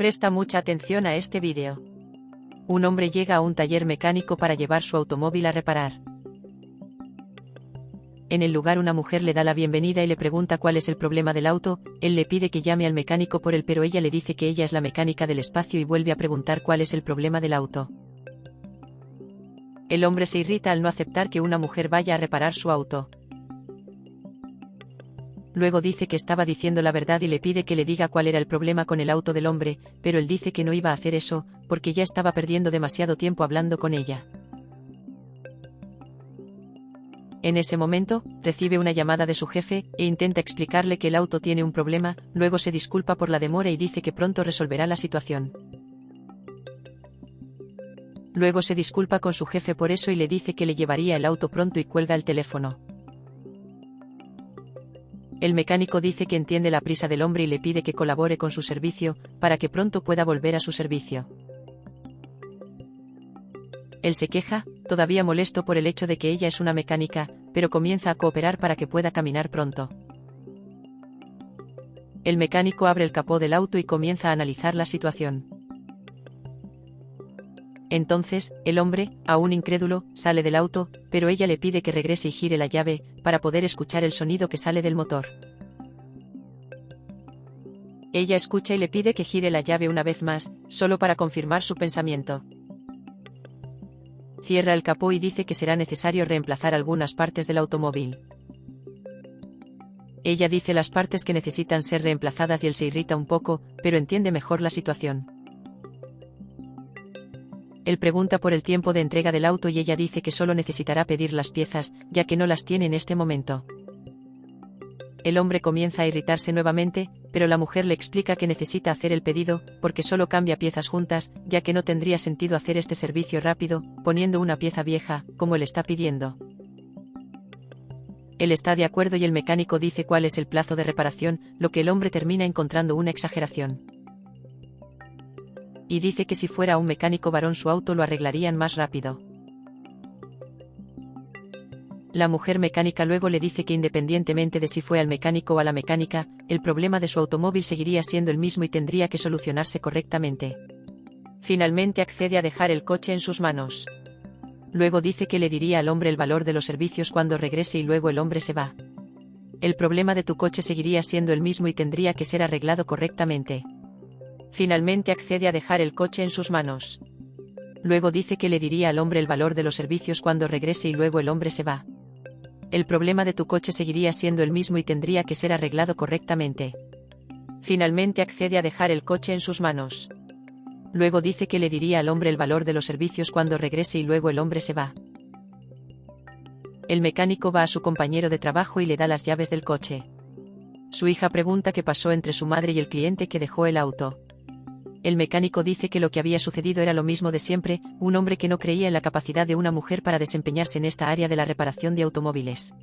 Presta mucha atención a este vídeo. Un hombre llega a un taller mecánico para llevar su automóvil a reparar. En el lugar una mujer le da la bienvenida y le pregunta cuál es el problema del auto. Él le pide que llame al mecánico por él, pero ella le dice que ella es la mecánica del espacio y vuelve a preguntar cuál es el problema del auto. El hombre se irrita al no aceptar que una mujer vaya a reparar su auto. Luego dice que estaba diciendo la verdad y le pide que le diga cuál era el problema con el auto del hombre, pero él dice que no iba a hacer eso, porque ya estaba perdiendo demasiado tiempo hablando con ella. En ese momento, recibe una llamada de su jefe, e intenta explicarle que el auto tiene un problema, luego se disculpa por la demora y dice que pronto resolverá la situación. Luego se disculpa con su jefe por eso y le dice que le llevaría el auto pronto y cuelga el teléfono. El mecánico dice que entiende la prisa del hombre y le pide que colabore con su servicio, para que pronto pueda volver a su servicio. Él se queja, todavía molesto por el hecho de que ella es una mecánica, pero comienza a cooperar para que pueda caminar pronto. El mecánico abre el capó del auto y comienza a analizar la situación. Entonces, el hombre, aún incrédulo, sale del auto, pero ella le pide que regrese y gire la llave, para poder escuchar el sonido que sale del motor. Ella escucha y le pide que gire la llave una vez más, solo para confirmar su pensamiento. Cierra el capó y dice que será necesario reemplazar algunas partes del automóvil. Ella dice las partes que necesitan ser reemplazadas y él se irrita un poco, pero entiende mejor la situación. Él pregunta por el tiempo de entrega del auto y ella dice que solo necesitará pedir las piezas, ya que no las tiene en este momento. El hombre comienza a irritarse nuevamente, pero la mujer le explica que necesita hacer el pedido, porque solo cambia piezas juntas, ya que no tendría sentido hacer este servicio rápido, poniendo una pieza vieja, como él está pidiendo. Él está de acuerdo y el mecánico dice cuál es el plazo de reparación, lo que el hombre termina encontrando una exageración. Y dice que si fuera un mecánico varón su auto lo arreglarían más rápido. La mujer mecánica luego le dice que independientemente de si fue al mecánico o a la mecánica, el problema de su automóvil seguiría siendo el mismo y tendría que solucionarse correctamente. Finalmente accede a dejar el coche en sus manos. Luego dice que le diría al hombre el valor de los servicios cuando regrese y luego el hombre se va. El problema de tu coche seguiría siendo el mismo y tendría que ser arreglado correctamente. Finalmente accede a dejar el coche en sus manos. Luego dice que le diría al hombre el valor de los servicios cuando regrese y luego el hombre se va. El problema de tu coche seguiría siendo el mismo y tendría que ser arreglado correctamente. Finalmente accede a dejar el coche en sus manos. Luego dice que le diría al hombre el valor de los servicios cuando regrese y luego el hombre se va. El mecánico va a su compañero de trabajo y le da las llaves del coche. Su hija pregunta qué pasó entre su madre y el cliente que dejó el auto. El mecánico dice que lo que había sucedido era lo mismo de siempre, un hombre que no creía en la capacidad de una mujer para desempeñarse en esta área de la reparación de automóviles.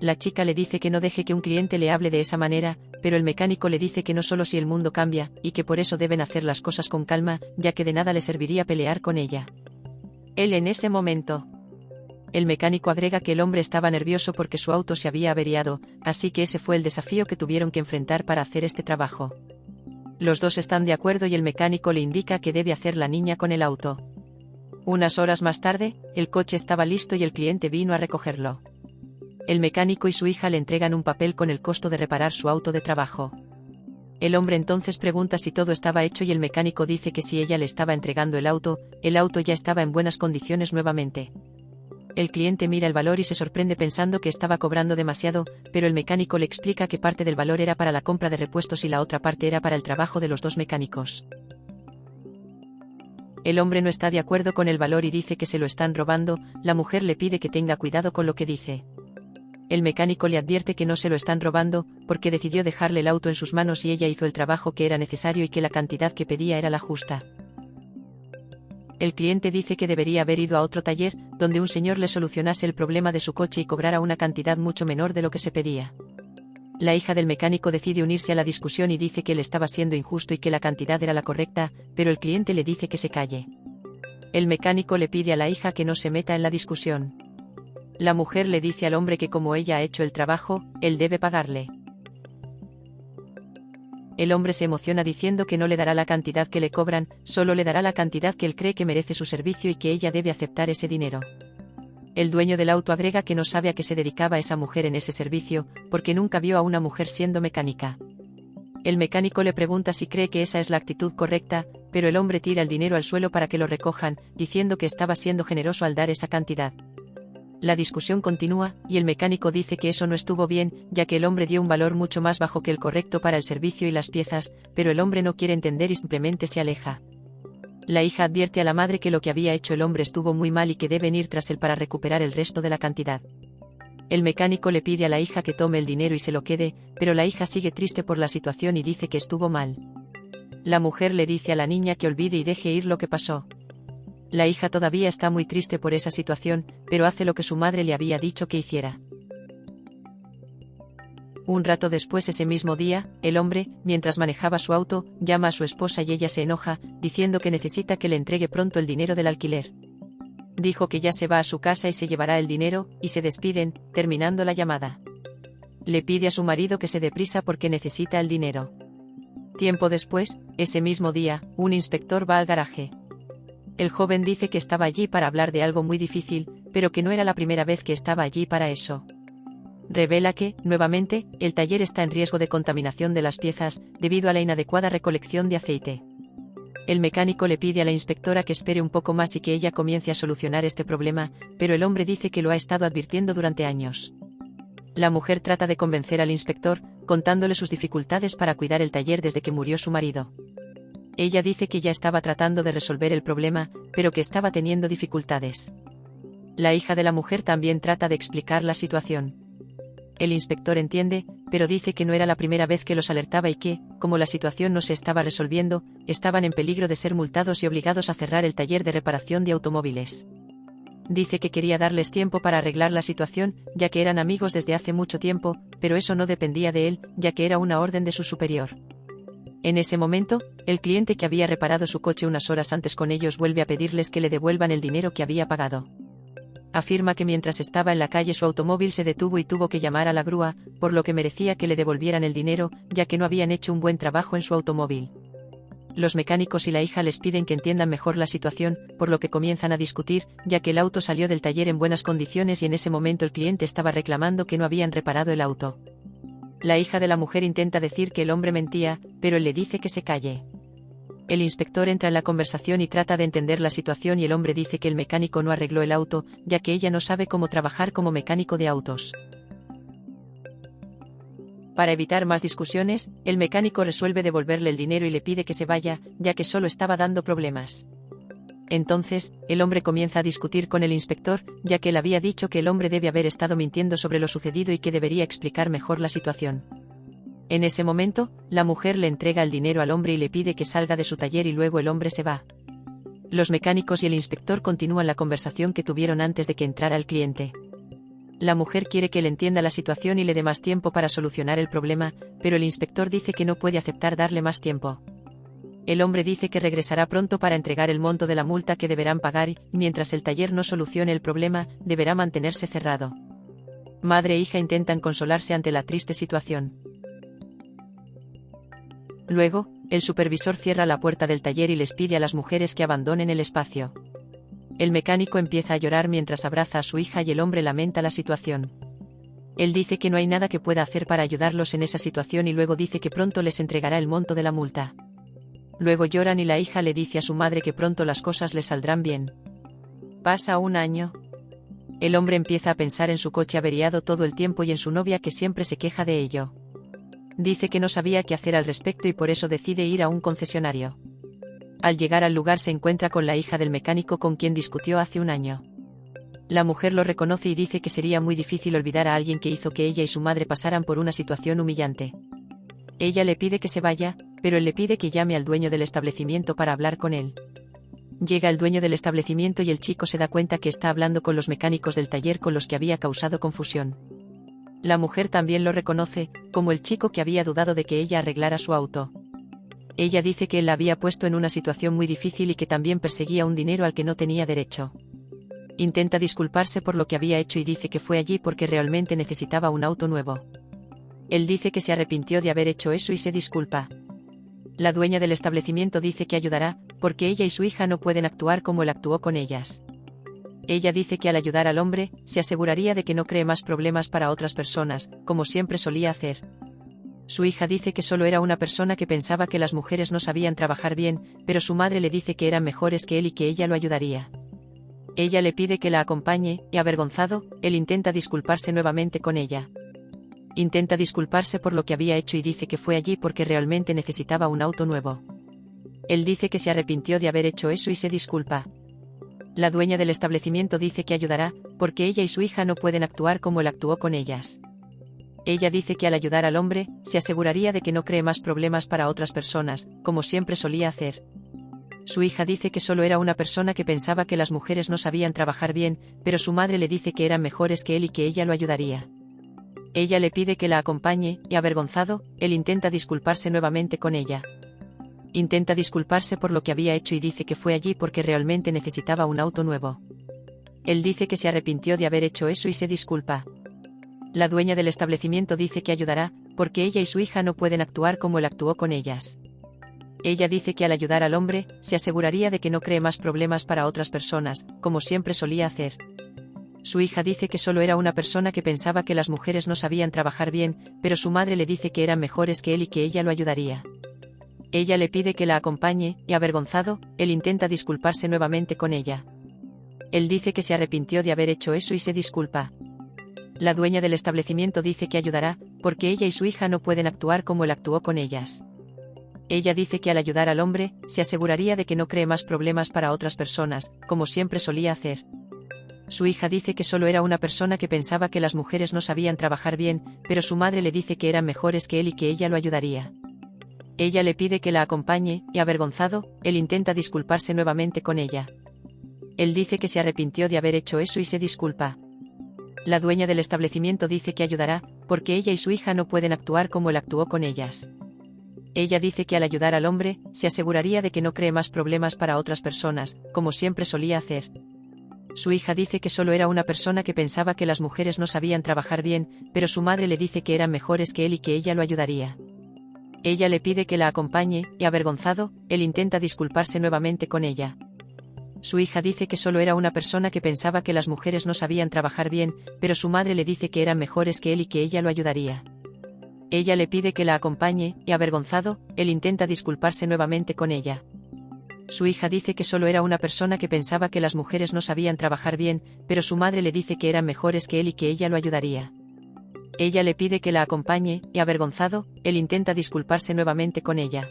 La chica le dice que no deje que un cliente le hable de esa manera, pero el mecánico le dice que no solo si el mundo cambia, y que por eso deben hacer las cosas con calma, ya que de nada le serviría pelear con ella. Él en ese momento. El mecánico agrega que el hombre estaba nervioso porque su auto se había averiado, así que ese fue el desafío que tuvieron que enfrentar para hacer este trabajo. Los dos están de acuerdo y el mecánico le indica qué debe hacer la niña con el auto. Unas horas más tarde, el coche estaba listo y el cliente vino a recogerlo. El mecánico y su hija le entregan un papel con el costo de reparar su auto de trabajo. El hombre entonces pregunta si todo estaba hecho y el mecánico dice que si ella le estaba entregando el auto ya estaba en buenas condiciones nuevamente. El cliente mira el valor y se sorprende pensando que estaba cobrando demasiado, pero el mecánico le explica que parte del valor era para la compra de repuestos y la otra parte era para el trabajo de los dos mecánicos. El hombre no está de acuerdo con el valor y dice que se lo están robando, la mujer le pide que tenga cuidado con lo que dice. El mecánico le advierte que no se lo están robando, porque decidió dejarle el auto en sus manos y ella hizo el trabajo que era necesario y que la cantidad que pedía era la justa. El cliente dice que debería haber ido a otro taller, donde un señor le solucionase el problema de su coche y cobrara una cantidad mucho menor de lo que se pedía. La hija del mecánico decide unirse a la discusión y dice que él estaba siendo injusto y que la cantidad era la correcta, pero el cliente le dice que se calle. El mecánico le pide a la hija que no se meta en la discusión. La mujer le dice al hombre que como ella ha hecho el trabajo, él debe pagarle. El hombre se emociona diciendo que no le dará la cantidad que le cobran, solo le dará la cantidad que él cree que merece su servicio y que ella debe aceptar ese dinero. El dueño del auto agrega que no sabe a qué se dedicaba esa mujer en ese servicio, porque nunca vio a una mujer siendo mecánica. El mecánico le pregunta si cree que esa es la actitud correcta, pero el hombre tira el dinero al suelo para que lo recojan, diciendo que estaba siendo generoso al dar esa cantidad. La discusión continúa, y el mecánico dice que eso no estuvo bien, ya que el hombre dio un valor mucho más bajo que el correcto para el servicio y las piezas, pero el hombre no quiere entender y simplemente se aleja. La hija advierte a la madre que lo que había hecho el hombre estuvo muy mal y que deben ir tras él para recuperar el resto de la cantidad. El mecánico le pide a la hija que tome el dinero y se lo quede, pero la hija sigue triste por la situación y dice que estuvo mal. La mujer le dice a la niña que olvide y deje ir lo que pasó. La hija todavía está muy triste por esa situación, pero hace lo que su madre le había dicho que hiciera. Un rato después ese mismo día, el hombre, mientras manejaba su auto, llama a su esposa y ella se enoja, diciendo que necesita que le entregue pronto el dinero del alquiler. Dijo que ya se va a su casa y se llevará el dinero, y se despiden, terminando la llamada. Le pide a su marido que se dé prisa porque necesita el dinero. Tiempo después, ese mismo día, un inspector va al garaje. El joven dice que estaba allí para hablar de algo muy difícil, pero que no era la primera vez que estaba allí para eso. Revela que, nuevamente, el taller está en riesgo de contaminación de las piezas, debido a la inadecuada recolección de aceite. El mecánico le pide a la inspectora que espere un poco más y que ella comience a solucionar este problema, pero el hombre dice que lo ha estado advirtiendo durante años. La mujer trata de convencer al inspector, contándole sus dificultades para cuidar el taller desde que murió su marido. Ella dice que ya estaba tratando de resolver el problema, pero que estaba teniendo dificultades. La hija de la mujer también trata de explicar la situación. El inspector entiende, pero dice que no era la primera vez que los alertaba y que, como la situación no se estaba resolviendo, estaban en peligro de ser multados y obligados a cerrar el taller de reparación de automóviles. Dice que quería darles tiempo para arreglar la situación, ya que eran amigos desde hace mucho tiempo, pero eso no dependía de él, ya que era una orden de su superior. En ese momento, el cliente que había reparado su coche unas horas antes con ellos vuelve a pedirles que le devuelvan el dinero que había pagado. Afirma que mientras estaba en la calle su automóvil se detuvo y tuvo que llamar a la grúa, por lo que merecía que le devolvieran el dinero, ya que no habían hecho un buen trabajo en su automóvil. Los mecánicos y la hija les piden que entiendan mejor la situación, por lo que comienzan a discutir, ya que el auto salió del taller en buenas condiciones y en ese momento el cliente estaba reclamando que no habían reparado el auto. La hija de la mujer intenta decir que el hombre mentía, pero él le dice que se calle. El inspector entra en la conversación y trata de entender la situación y el hombre dice que el mecánico no arregló el auto, ya que ella no sabe cómo trabajar como mecánico de autos. Para evitar más discusiones, el mecánico resuelve devolverle el dinero y le pide que se vaya, ya que solo estaba dando problemas. Entonces, el hombre comienza a discutir con el inspector, ya que él había dicho que el hombre debe haber estado mintiendo sobre lo sucedido y que debería explicar mejor la situación. En ese momento, la mujer le entrega el dinero al hombre y le pide que salga de su taller y luego el hombre se va. Los mecánicos y el inspector continúan la conversación que tuvieron antes de que entrara el cliente. La mujer quiere que él entienda la situación y le dé más tiempo para solucionar el problema, pero el inspector dice que no puede aceptar darle más tiempo. El hombre dice que regresará pronto para entregar el monto de la multa que deberán pagar y, mientras el taller no solucione el problema, deberá mantenerse cerrado. Madre e hija intentan consolarse ante la triste situación. Luego, el supervisor cierra la puerta del taller y les pide a las mujeres que abandonen el espacio. El mecánico empieza a llorar mientras abraza a su hija y el hombre lamenta la situación. Él dice que no hay nada que pueda hacer para ayudarlos en esa situación y luego dice que pronto les entregará el monto de la multa. Luego lloran y la hija le dice a su madre que pronto las cosas le saldrán bien. Pasa un año. El hombre empieza a pensar en su coche averiado todo el tiempo y en su novia que siempre se queja de ello. Dice que no sabía qué hacer al respecto y por eso decide ir a un concesionario. Al llegar al lugar se encuentra con la hija del mecánico con quien discutió hace un año. La mujer lo reconoce y dice que sería muy difícil olvidar a alguien que hizo que ella y su madre pasaran por una situación humillante. Ella le pide que se vaya, pero él le pide que llame al dueño del establecimiento para hablar con él. Llega el dueño del establecimiento y el chico se da cuenta que está hablando con los mecánicos del taller con los que había causado confusión. La mujer también lo reconoce, como el chico que había dudado de que ella arreglara su auto. Ella dice que él la había puesto en una situación muy difícil y que también perseguía un dinero al que no tenía derecho. Intenta disculparse por lo que había hecho y dice que fue allí porque realmente necesitaba un auto nuevo. Él dice que se arrepintió de haber hecho eso y se disculpa. La dueña del establecimiento dice que ayudará, porque ella y su hija no pueden actuar como él actuó con ellas. Ella dice que al ayudar al hombre, se aseguraría de que no cree más problemas para otras personas, como siempre solía hacer. Su hija dice que solo era una persona que pensaba que las mujeres no sabían trabajar bien, pero su madre le dice que eran mejores que él y que ella lo ayudaría. Ella le pide que la acompañe, y avergonzado, él intenta disculparse nuevamente con ella. Intenta disculparse por lo que había hecho y dice que fue allí porque realmente necesitaba un auto nuevo. Él dice que se arrepintió de haber hecho eso y se disculpa. La dueña del establecimiento dice que ayudará, porque ella y su hija no pueden actuar como él actuó con ellas. Ella dice que al ayudar al hombre, se aseguraría de que no cree más problemas para otras personas, como siempre solía hacer. Su hija dice que solo era una persona que pensaba que las mujeres no sabían trabajar bien, pero su madre le dice que eran mejores que él y que ella lo ayudaría. Ella le pide que la acompañe, y avergonzado, él intenta disculparse nuevamente con ella. Intenta disculparse por lo que había hecho y dice que fue allí porque realmente necesitaba un auto nuevo. Él dice que se arrepintió de haber hecho eso y se disculpa. La dueña del establecimiento dice que ayudará, porque ella y su hija no pueden actuar como él actuó con ellas. Ella dice que al ayudar al hombre, se aseguraría de que no cree más problemas para otras personas, como siempre solía hacer. Su hija dice que solo era una persona que pensaba que las mujeres no sabían trabajar bien, pero su madre le dice que eran mejores que él y que ella lo ayudaría. Ella le pide que la acompañe, y avergonzado, él intenta disculparse nuevamente con ella. Él dice que se arrepintió de haber hecho eso y se disculpa. La dueña del establecimiento dice que ayudará, porque ella y su hija no pueden actuar como él actuó con ellas. Ella dice que al ayudar al hombre, se aseguraría de que no cree más problemas para otras personas, como siempre solía hacer. Su hija dice que solo era una persona que pensaba que las mujeres no sabían trabajar bien, pero su madre le dice que eran mejores que él y que ella lo ayudaría. Ella le pide que la acompañe, y avergonzado, él intenta disculparse nuevamente con ella. Él dice que se arrepintió de haber hecho eso y se disculpa. La dueña del establecimiento dice que ayudará, porque ella y su hija no pueden actuar como él actuó con ellas. Ella dice que al ayudar al hombre, se aseguraría de que no cree más problemas para otras personas, como siempre solía hacer. Su hija dice que solo era una persona que pensaba que las mujeres no sabían trabajar bien, pero su madre le dice que eran mejores que él y que ella lo ayudaría. Ella le pide que la acompañe, y avergonzado, él intenta disculparse nuevamente con ella. Su hija dice que solo era una persona que pensaba que las mujeres no sabían trabajar bien, pero su madre le dice que eran mejores que él y que ella lo ayudaría. Ella le pide que la acompañe, y avergonzado, él intenta disculparse nuevamente con ella. Su hija dice que solo era una persona que pensaba que las mujeres no sabían trabajar bien, pero su madre le dice que eran mejores que él y que ella lo ayudaría. Ella le pide que la acompañe, y avergonzado, él intenta disculparse nuevamente con ella.